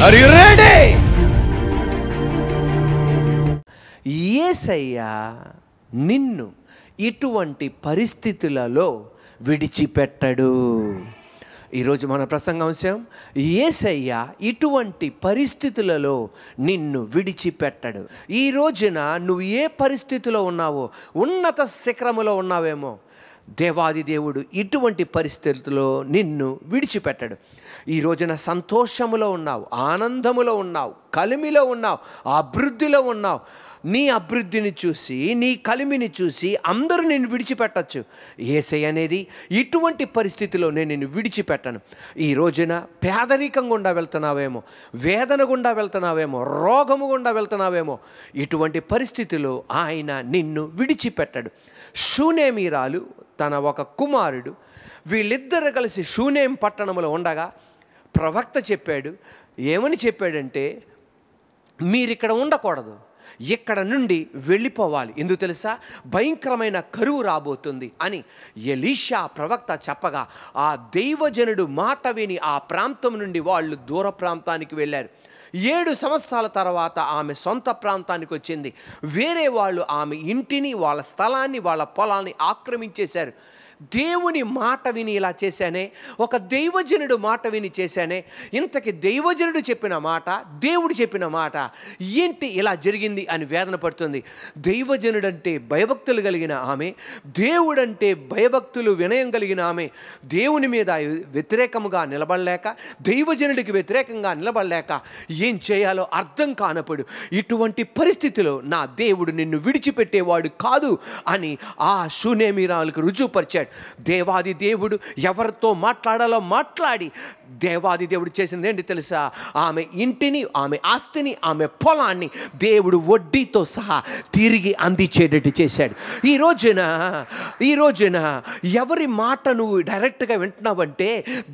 Are you ready? యేసయ్య నిన్ను ఇటువంటి పరిస్థితులలో విడిచిపెట్టడు. ఈరోజు మన ప్రసంగాంశం, యేసయ్య ఇటువంటి పరిస్థితులలో నిన్ను విడిచిపెట్టడు. ఈ రోజున నువ్వు ఏ పరిస్థితిలో ఉన్నావో, ఉన్నత శిఖరములో ఉన్నావేమో, దేవాది దేవుడు ఇటువంటి పరిస్థితుల్లో నిన్ను విడిచిపెట్టడు. ఈ రోజున సంతోషములో ఉన్నావు, ఆనందములో ఉన్నావు, కలిమిలో ఉన్నావు, అభివృద్ధిలో ఉన్నావు. నీ అభివృద్ధిని చూసి, నీ కలిమిని చూసి అందరూ నిన్ను విడిచిపెట్టచ్చు. యేసయ్య అనేది ఇటువంటి పరిస్థితిలో నేను నిన్ను విడిచిపెట్టను. ఈ రోజున పేదరికం గుండా వెళ్తున్నావేమో, వేదన గుండా వెళ్తున్నావేమో, రోగము గుండా వెళ్తున్నావేమో, ఇటువంటి పరిస్థితిలో ఆయన నిన్ను విడిచిపెట్టడు. షూనేమీరాలు తన ఒక కుమారుడు, వీళ్ళిద్దరు కలిసి షూనేం పట్టణంలో ఉండగా ప్రవక్త చెప్పాడు. ఏమని చెప్పాడంటే, మీరిక్కడ ఉండకూడదు, ఇక్కడ నుండి వెళ్ళిపోవాలి. ఎందుకు తెలుసా? భయంకరమైన కరువు రాబోతుంది అని ఎలీషా ప్రవక్త చెప్పగా ఆ దైవజనుడు మాట విని ఆ ప్రాంతం నుండి వాళ్ళు దూర ప్రాంతానికి వెళ్ళారు. 7 సంవత్సరాల తర్వాత ఆమె సొంత ప్రాంతానికి వచ్చింది. వేరే వాళ్ళు ఆమె ఇంటిని, వాళ్ళ స్థలాన్ని, వాళ్ళ పొలాన్ని ఆక్రమించేశారు. దేవుని మాట విని ఇలా చేశానే, ఒక దైవజనుడు మాట విని చేశానే. ఇంతకి దైవజనుడు చెప్పిన మాట, దేవుడు చెప్పిన మాట ఏంటి ఇలా జరిగింది అని వేదన పడుతుంది. దైవజనుడంటే భయభక్తులు కలిగిన ఆమె, దేవుడంటే భయభక్తులు వినయం కలిగిన ఆమె దేవుని మీద వ్యతిరేకముగా నిలబడలేక, దైవజనుడికి వ్యతిరేకంగా నిలబడలేక ఏం చేయాలో అర్థం కానప్పుడు, ఇటువంటి పరిస్థితిలో నా దేవుడు నిన్ను విడిచిపెట్టేవాడు కాదు అని ఆ షూనేమీరాలకు రుజువుపరిచాడు. దేవాది దేవుడు ఎవరితో మాట్లాడాలో మాట్లాడి, దేవాది దేవుడు చేసింది ఏంటి తెలుసా? ఆమె ఇంటిని, ఆమె ఆస్తిని, ఆమె పొలాన్ని దేవుడు వడ్డీతో సహా తిరిగి అందించేటట్టు చేశాడు. ఈ రోజున ఎవరి మాట నువ్వు డైరెక్ట్గా వింటున్నావంటే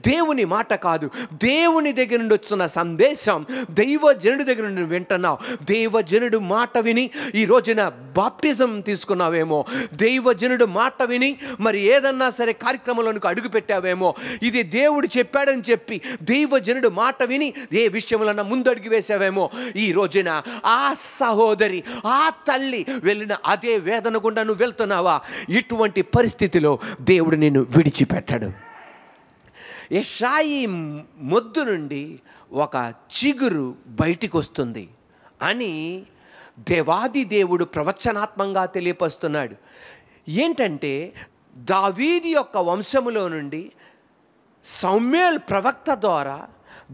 దేవుని మాట కాదు, దేవుని దగ్గర నుండి వస్తున్న సందేశం దైవజనుడి దగ్గర నుండి వింటున్నావు. దైవజనుడు మాట విని ఈ రోజున బాప్టిజం తీసుకున్నావేమో, దైవజనుడు మాట విని మరి ఏదన్నా సరే కార్యక్రమంలోనికి అడుగు పెట్టావేమో, ఇది దేవుడు చెప్పాడని చెప్పి దైవజనుడు మాట విని ఏ విషయంలో ముందడుగు వేసావేమో, ఈ రోజున ఆ సహోదరి, ఆ తల్లి వెళ్ళిన అదే వేదన గుండా నువ్వు వెళ్తున్నావా? ఇటువంటి పరిస్థితిలో దేవుడు నిన్ను విడిచిపెట్టాడు. యెషాయి మొద్దు నుండి ఒక చిగురు బయటికి వస్తుంది అని దేవాది దేవుడు ప్రవచనాత్మకంగా తెలియపరుస్తున్నాడు. ఏంటంటే, దావీదు యొక్క వంశములో నుండి సమూయేలు ప్రవక్త ద్వారా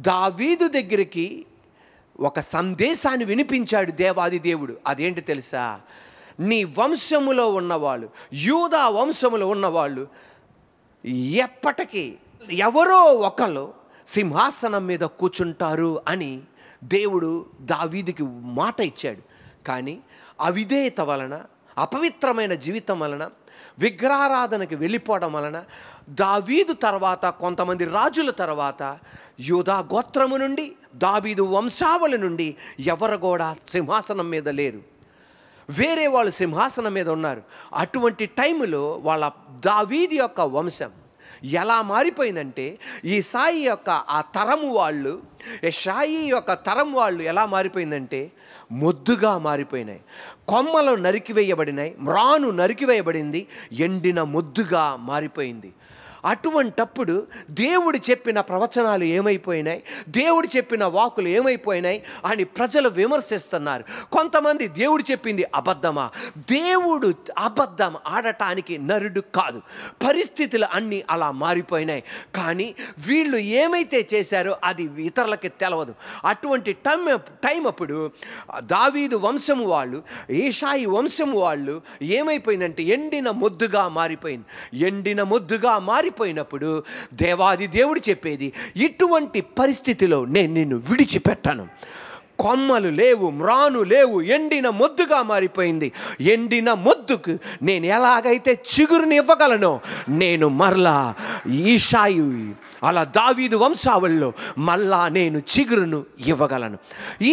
దావీదు దగ్గరికి ఒక సందేశాన్ని వినిపించాడు దేవాది దేవుడు. అదేంటి తెలుసా? నీ వంశములో ఉన్నవాళ్ళు, యూదా వంశములో ఉన్నవాళ్ళు ఎప్పటికీ ఎవరో ఒకరు సింహాసనం మీద కూర్చుంటారు అని దేవుడు దావీదుకి మాట ఇచ్చాడు. కానీ అవిధేయత వలన, అపవిత్రమైన జీవితం వలన, విగ్రహారాధనకి వెళ్ళిపోవడం వలన దావీదు తర్వాత కొంతమంది రాజుల తర్వాత యూదా గోత్రము నుండి, దావీదు వంశావళి నుండి ఎవరు కూడా సింహాసనం మీద లేరు. వేరే వాళ్ళు సింహాసనం మీద ఉన్నారు. అటువంటి టైంలో వాళ్ళ దావీదు యొక్క వంశం ఎలా మారిపోయిందంటే, ఈసాయి యొక్క ఆ తరము వాళ్ళు, యెషాయి యొక్క తరం వాళ్ళు ఎలా మారిపోయిందంటే మొద్దుగా మారిపోయినాయి. కొమ్మలు నరికివేయబడినాయి, మ్రాను నరికివేయబడింది, ఎండిన మొద్దుగా మారిపోయింది. అటువంటప్పుడు దేవుడు చెప్పిన ప్రవచనాలు ఏమైపోయినాయి, దేవుడు చెప్పిన వాకులు ఏమైపోయినాయి అని ప్రజలు విమర్శిస్తున్నారు. కొంతమంది దేవుడు చెప్పింది అబద్ధమా? దేవుడు అబద్ధం ఆడటానికి నరుడు కాదు. పరిస్థితులు అన్నీ అలా మారిపోయినాయి. కానీ వీళ్ళు ఏమైతే చేశారో అది ఇతరులకి తెలవదు. అటువంటి టైం అప్పుడు దావీదు వంశము వాళ్ళు, యెషాయి వంశము వాళ్ళు ఏమైపోయిందంటే ఎండిన మొద్దుగా మారిపోయింది. ఎండిన మొద్దుగా మారిపోయినప్పుడు దేవాది దేవుడు చెప్పేది, ఇటువంటి పరిస్థితిలో నేను నిన్ను విడిచిపెట్టాను. కొమ్మలు లేవు, మ్రాను లేవు, ఎండిన మొద్దుగా మారిపోయింది. ఎండిన మొద్దుకు నేను ఎలాగైతే చిగురుని ఇవ్వగలనో, నేను మరలా ఈషాయి అలా దావీదు వంశావళిలో మళ్ళా నేను చిగురును ఇవ్వగలను.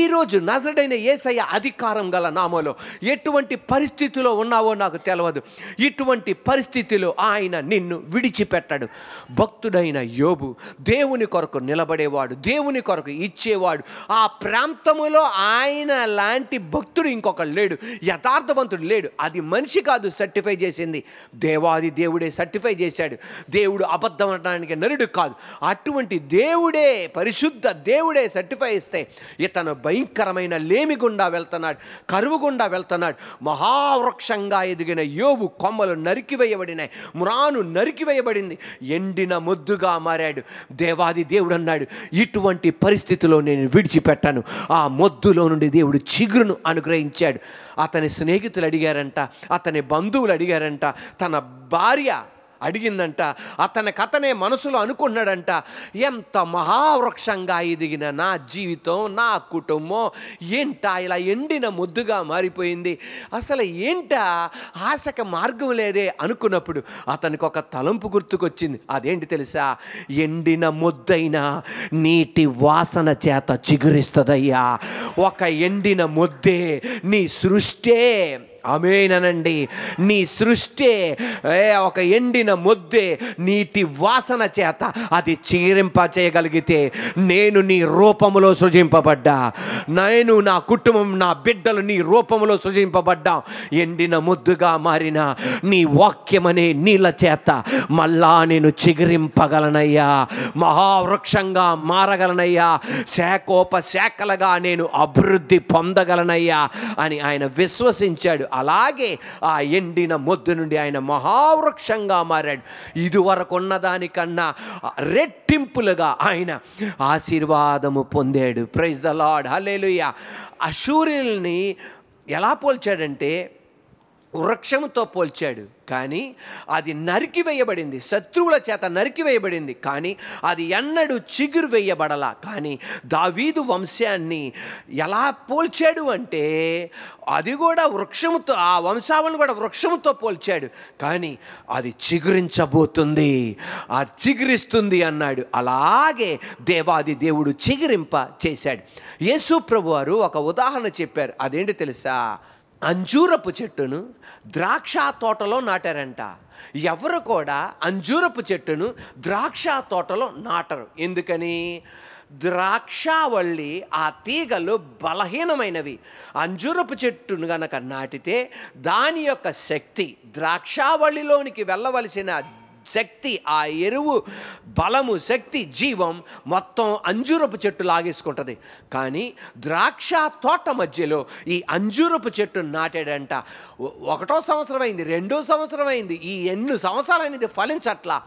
ఈరోజు నజరుడైన యేసయ్య అధికారం గల నామములో ఎటువంటి పరిస్థితిలో ఉన్నావో నాకు తెలియదు, ఇటువంటి పరిస్థితిలో ఆయన నిన్ను విడిచిపెట్టడు. భక్తుడైన యోబు దేవుని కొరకు నిలబడేవాడు, దేవుని కొరకు ఇచ్చేవాడు. ఆ ప్రాంతములో ఆయన లాంటి భక్తుడు ఇంకొకడు లేడు, యథార్థవంతుడు లేడు. అది మనిషి కాదు సర్టిఫై చేసింది, దేవాది దేవుడే సర్టిఫై చేశాడు. దేవుడు అబద్ధం అనడానికి నరుడు కాదు, అటువంటి దేవుడే, పరిశుద్ధ దేవుడే సర్టిఫై ఇస్తే ఇతను భయంకరమైన లేమి గుండా వెళ్తున్నాడు, కరువు గుండా వెళ్తున్నాడు. మహావృక్షంగా ఎదిగిన యోబు కొమ్మలు నరికివేయబడినాయి, మ్రాను నరికివేయబడింది, ఎండిన మొద్దుగా మారాడు. దేవాది దేవుడు అన్నాడు, ఇటువంటి పరిస్థితిలో నేను విడిచిపెట్టాను. ఆ మొద్దులో నుండి దేవుడు చిగురును అనుగ్రహించాడు. అతని స్నేహితులు అడిగారంట, అతని బంధువులు అడిగారంట, తన భార్య అడిగిందంట, అతనే మనసులో అనుకున్నాడంట, ఎంత మహావృక్షంగా ఎదిగిన నా జీవితం, నా కుటుంబం ఏంటా ఇలా ఎండిన ముద్దుగా మారిపోయింది, అసలు ఏంటా ఆశకు మార్గం లేదే అనుకున్నప్పుడు అతనికి ఒక తలంపు గుర్తుకొచ్చింది. అదేంటి తెలుసా? ఎండిన ముద్దైన నీటి వాసన చేత చిగురిస్తుందయ్యా. ఒక ఎండిన ముద్దే నీ సృష్టే. ఆమేనండి. నీ సృష్టి ఒక ఎండిన ముద్దే నీటి వాసన చేత అది చిగురింప చేయగలిగితే, నేను నీ రూపములో సృజింపబడ్డా, నేను నా కుటుంబం నా బిడ్డలు నీ రూపములో సృజింపబడ్డా. ఎండిన ముద్దుగా మారిన నీ వాక్యమనే నీళ్ళ చేత మళ్ళా నేను చిగురింపగలనయ్యా, మహావృక్షంగా మారగలనయ్యా, శాఖోపశాఖలుగా నేను అభివృద్ధి పొందగలనయ్యా అని ఆయన విశ్వసించాడు. అలాగే ఆ ఎండిన మొద్దు నుండి ఆయన మహావృక్షంగా మారాడు. ఇదివరకు ఉన్నదానికన్నా రెట్టింపులుగా ఆయన ఆశీర్వాదము పొందాడు. ప్రైజ్ ద లార్డ్, హల్లెలూయా. అషూరీయుల్ని ఎలా పోల్చాడంటే వృక్షముతో పోల్చాడు, కానీ అది నరికివేయబడింది, శత్రువుల చేత నరికివేయబడింది, కానీ అది ఎన్నడూ చిగురు వేయబడలా. కానీ దావీదు వంశాన్ని ఎలా పోల్చాడు అంటే అది కూడా వృక్షముతో, ఆ వంశావళిని కూడా వృక్షముతో పోల్చాడు, కానీ అది చిగురించబోతుంది, అది చిగురిస్తుంది అన్నాడు. అలాగే దేవాది దేవుడు చిగురింప చేశాడు. యేసు ప్రభు వారు ఒక ఉదాహరణ చెప్పారు. అదేంటి తెలుసా? అంజూరపు చెట్టును ద్రాక్ష తోటలో నాటారంట. ఎవరు కూడా అంజూరపు చెట్టును ద్రాక్ష తోటలో నాటరు. ఎందుకని? ద్రాక్షావళి ఆ తీగలు బలహీనమైనవి. అంజూరపు చెట్టును గనక నాటితే దాని యొక్క శక్తి, ద్రాక్షావళిలోనికి వెళ్ళవలసిన శక్తి, ఆ ఎరువు, బలము, శక్తి, జీవం మొత్తం అంజూరపు చెట్టు లాగేసుకుంటుంది. కానీ ద్రాక్ష తోట మధ్యలో ఈ అంజూరపు చెట్టు నాటాడంట. 1వ సంవత్సరం అయింది, 2వ సంవత్సరం అయింది, ఈ ఎన్ని సంవత్సరాలైనది ఫలించట్లా.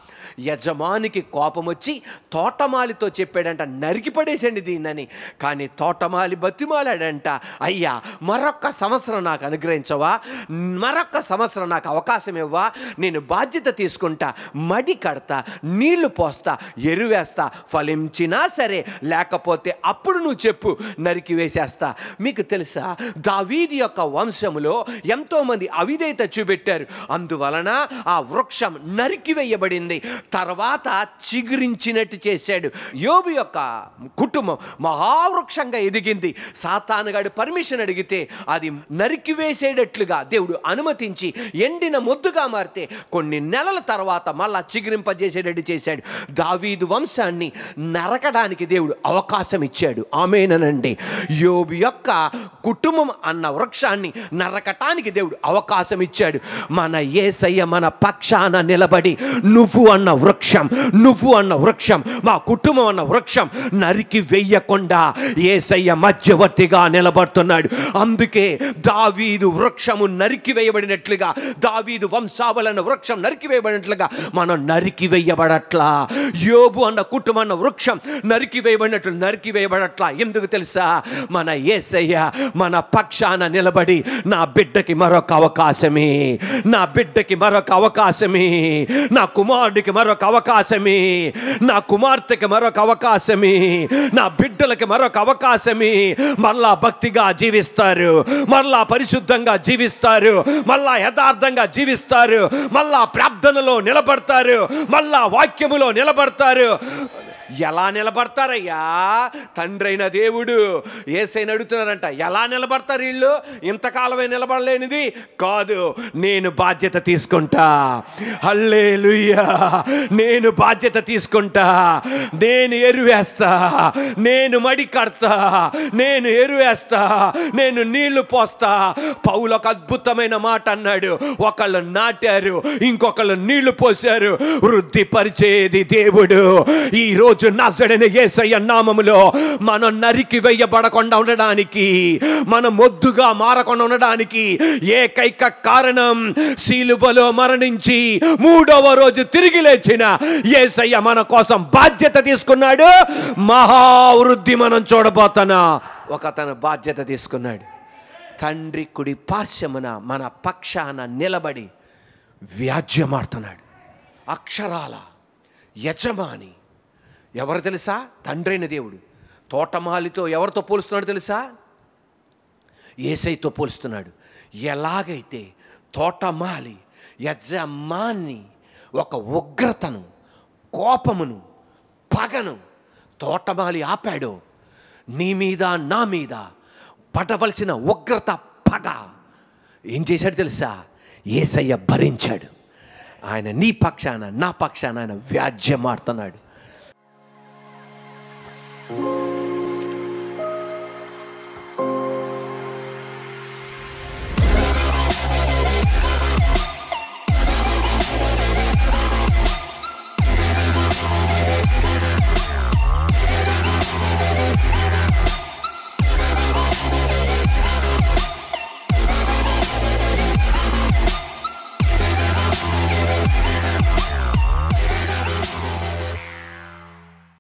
యజమానికి కోపం వచ్చి తోటమాలితో చెప్పాడంట, నరికి పడేసండి దీన్నని. కానీ తోటమాలి బతిమాలాడంట, అయ్యా మరొక్క సంవత్సరం నాకు అనుగ్రహించవా, మరొక్క సంవత్సరం నాకు అవకాశం ఇవ్వా, నేను బాధ్యత తీసుకుంటా, మడి కడతా, నీళ్లు పోస్తా, ఎరువేస్తా, ఫలించినా సరే, లేకపోతే అప్పుడు నువ్వు చెప్పు, నరికి వేసేస్తా. మీకు తెలుసా, దావీదు యొక్క వంశములో ఎంతోమంది అవిధేయత చూపెట్టారు. అందువలన ఆ వృక్షం నరికివేయబడింది, తర్వాత చిగురించినట్టు చేశాడు. యోబు యొక్క కుటుంబం మహావృక్షంగా ఎదిగింది. సాతానుగాడు పర్మిషన్ అడిగితే అది నరికివేసేటట్లుగా దేవుడు అనుమతించి ఎండిన మొద్దుగా మారితే కొన్ని నెలల తర్వాత మళ్ళా చిగురింపజేసేటట్టు చేశాడు. దావీదు వంశాన్ని నరకడానికి దేవుడు అవకాశం ఇచ్చాడు. ఆమేనండి. యోబు యొక్క కుటుంబం అన్న వృక్షాన్ని నరకటానికి దేవుడు అవకాశం ఇచ్చాడు. మన యేసయ్య మన పక్షాన నిలబడి నువ్వు అన్న వృక్షం, నువ్వు అన్న వృక్షం, మా కుటుంబం అన్న వృక్షం నరికి వెయ్యకుండా యేసయ్య మధ్యవర్తిగా నిలబడుతున్నాడు. అందుకే దావీదు వృక్షము నరికి వేయబడినట్లుగా, దావీదు వంశావళి వృక్షం నరికి వేయబడినట్లుగా మనం నరికి వేయబడట్లా. యోబు అన్న కుటుంబం అన్న వృక్షం నరికి వేయబడినట్లు నరికి వేయబడట్లా. ఎందుకు తెలుసా? మన యేసయ్య మన పక్షాన నిలబడి నా బిడ్డకి మరొక అవకాశమే, నా బిడ్డకి మరొక అవకాశమే, నా కుమారుడికి మరొక అవకాశమే, నా కుమార్తెకి మరొక అవకాశమే, నా బిడ్డలకి మరొక అవకాశమే. మళ్ళా భక్తిగా జీవిస్తారు, మళ్ళా పరిశుద్ధంగా జీవిస్తారు, మళ్ళా యథార్థంగా జీవిస్తారు, మళ్ళా ప్రార్థనలో నిలబడతారు, నిలబడతారు, మళ్ళా వాక్యములో నిలబడతారు. ఎలా నిలబడతారయ్యా? తండ్రి అయిన దేవుడు యేసయ్యని అడుగుతున్నారంట, ఎలా నిలబడతారు వీళ్ళు? ఇంతకాలమే నిలబడలేనిది కాదు, నేను బాధ్యత తీసుకుంటా. హల్లెలూయా. నేను బాధ్యత తీసుకుంటా, నేను ఎరువేస్తా, నేను మడి కడతా, నేను ఎరువేస్తా, నేను నీళ్లు పోస్తా. పౌలు ఒక అద్భుతమైన మాట అన్నాడు, ఒకళ్ళు నాటారు, ఇంకొకళ్ళు నీళ్లు పోశారు, వృద్ధి పరిచేది దేవుడు. ఈరోజు నజరేయుడైన యేసయ్య నామములో మనం నరికి వేయబడకుండా ఉండడానికి, మనం మొద్దుగా మారకుండా ఉండడానికి ఏకైక కారణం, సిలువలో మరణించి 3వ రోజు తిరిగి లేచిన యేసయ్య మన కోసం బాధ్యత తీసుకున్నాడు. మహావృద్ధి మనం చూడబోతున్నా. ఒక తన బాధ్యత తీసుకున్నాడు. తండ్రి కుడి పార్శ్వమున మన పక్షాన నిలబడి వ్యాజ్యమాడుతున్నాడు. అక్షరాల యజమాని ఎవరు తెలుసా? తండ్రి అయిన దేవుడు. తోటమాలితో ఎవరితో పోలుస్తున్నాడు తెలుసా? యేసయ్యతో పోలుస్తున్నాడు. ఎలాగైతే తోటమాలి యజమాని ఒక ఉగ్రతను, కోపమును, పగను తోటమాలి ఆపాడో, నీ మీద నా మీద పడవలసిన ఉగ్రత, పగ ఏం చేశాడు తెలుసా? యేసయ్య భరించాడు. ఆయన నీ పక్షాన, నా పక్షాన ఆయన వ్యాజ్యమాడుతున్నాడు.